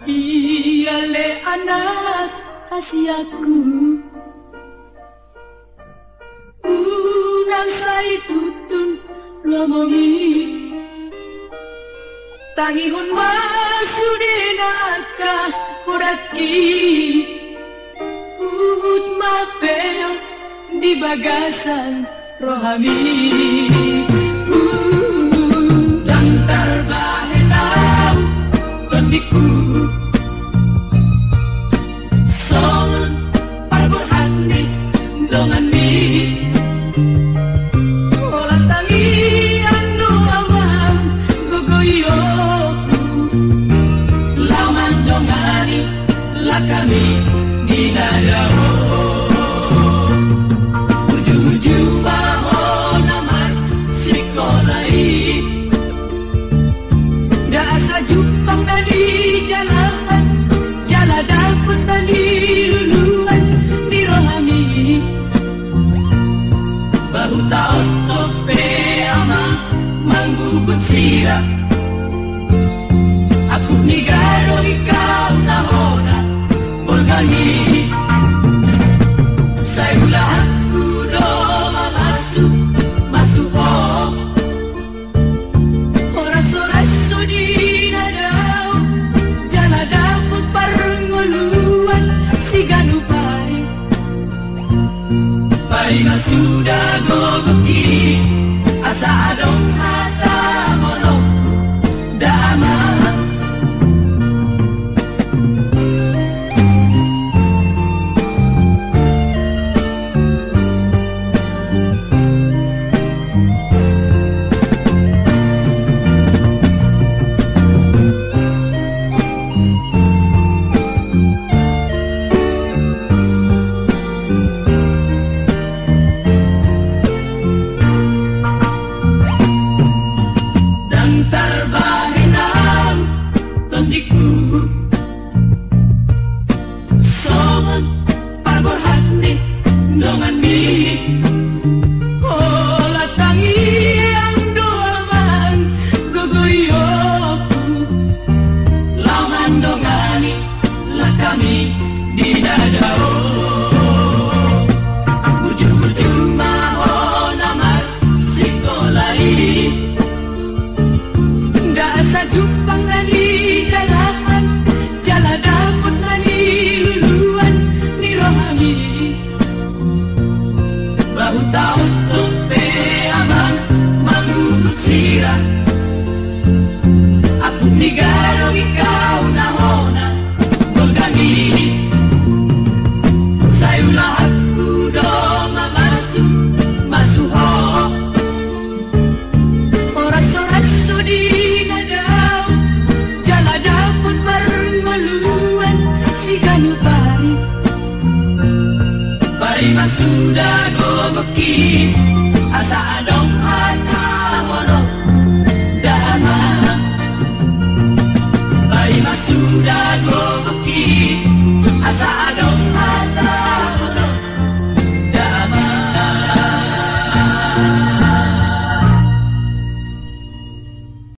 Iyale anak Asiaku unang say tutun lomongi tangihon masudinaka uraki uhud mapeo di bagasan rohami undang tarbahenau kondiku songon parburhani dongan mi olah tangi anu awam gogoyoku laman dongani lakami dinadao ujung-ujung bahon amar sikolai dasa jumpang dari jalan jala dapet tadi luluan di rohani baru tahu tope ama manggugut sirah aku nigaro ikaw nahona bolgani saya ulah aku doma masuk ho oras-oras sudinadaw jala dapot parnguluan si ganupay pay masuda gogoki asa adong hata monok dama asa adong hata monok dama